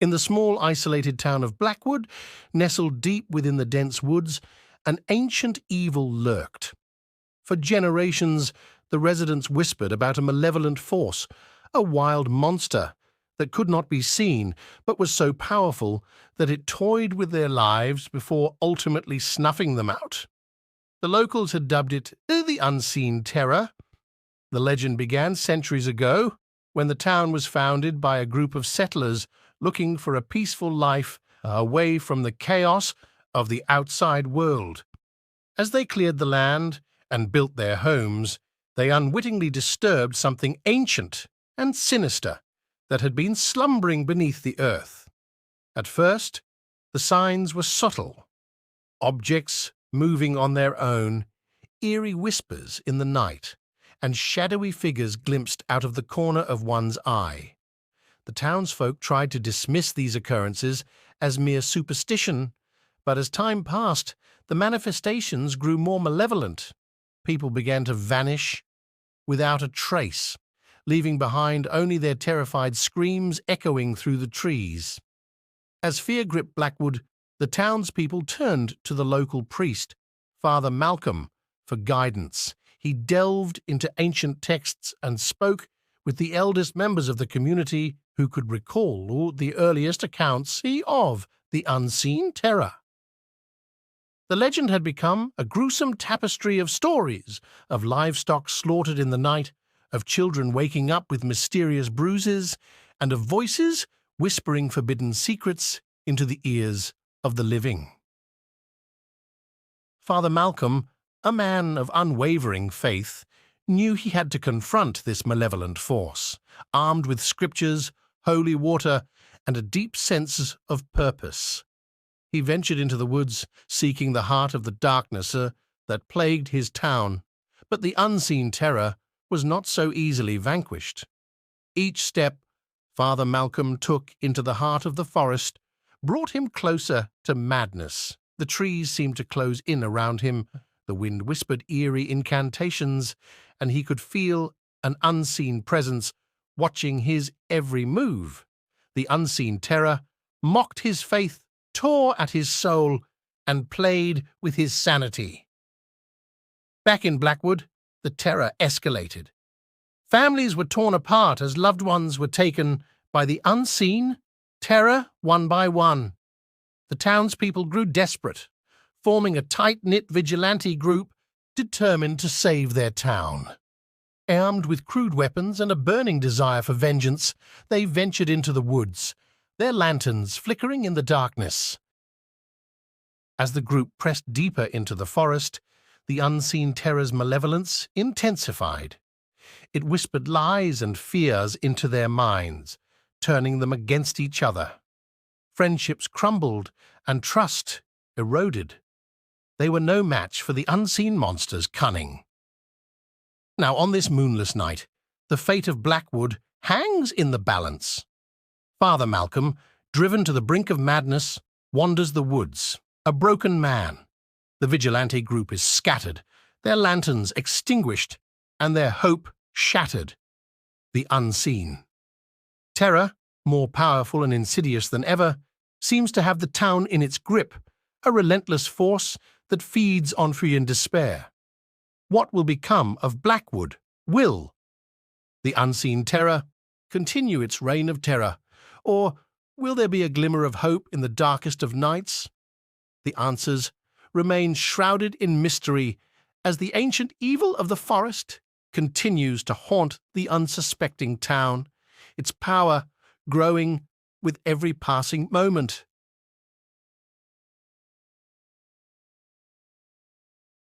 In the small isolated town of Blackwood, nestled deep within the dense woods, an ancient evil lurked. For generations, the residents whispered about a malevolent force, a wild monster that could not be seen, but was so powerful that it toyed with their lives before ultimately snuffing them out. The locals had dubbed it the Unseen Terror. The legend began centuries ago, when the town was founded by a group of settlers looking for a peaceful life away from the chaos of the outside world. As they cleared the land and built their homes, they unwittingly disturbed something ancient and sinister that had been slumbering beneath the earth. At first, the signs were subtle. Objects moving on their own, eerie whispers in the night, and shadowy figures glimpsed out of the corner of one's eye. The townsfolk tried to dismiss these occurrences as mere superstition, but as time passed, the manifestations grew more malevolent. People began to vanish without a trace, leaving behind only their terrified screams echoing through the trees. As fear gripped Blackwood, the townspeople turned to the local priest, Father Malcolm, for guidance. He delved into ancient texts and spoke with the eldest members of the community who could recall the earliest accounts of the Unseen Terror. The legend had become a gruesome tapestry of stories, of livestock slaughtered in the night, of children waking up with mysterious bruises, and of voices whispering forbidden secrets into the ears of the living. Father Malcolm, a man of unwavering faith, knew he had to confront this malevolent force, armed with scriptures, holy water, and a deep sense of purpose. He ventured into the woods, seeking the heart of the darkness that plagued his town, but the Unseen Terror was not so easily vanquished. Each step Father Malcolm took into the heart of the forest brought him closer to madness. The trees seemed to close in around him, the wind whispered eerie incantations, and he could feel an unseen presence watching his every move. The Unseen Terror mocked his faith, tore at his soul, and played with his sanity. Back in Blackwood, the terror escalated. Families were torn apart as loved ones were taken by the Unseen Terror one by one. The townspeople grew desperate, forming a tight-knit vigilante group determined to save their town. Armed with crude weapons and a burning desire for vengeance, they ventured into the woods, their lanterns flickering in the darkness. As the group pressed deeper into the forest, the Unseen Terror's malevolence intensified. It whispered lies and fears into their minds, turning them against each other. Friendships crumbled and trust eroded. They were no match for the unseen monster's cunning. Now, on this moonless night, the fate of Blackwood hangs in the balance. Father Malcolm, driven to the brink of madness, wanders the woods, a broken man. The vigilante group is scattered, their lanterns extinguished, and their hope shattered. The Unseen Terror, more powerful and insidious than ever, seems to have the town in its grip, a relentless force that feeds on fear and despair. What will become of Blackwood? Will the Unseen Terror continue its reign of terror, or will there be a glimmer of hope in the darkest of nights? The answers remain shrouded in mystery as the ancient evil of the forest continues to haunt the unsuspecting town, its power growing with every passing moment.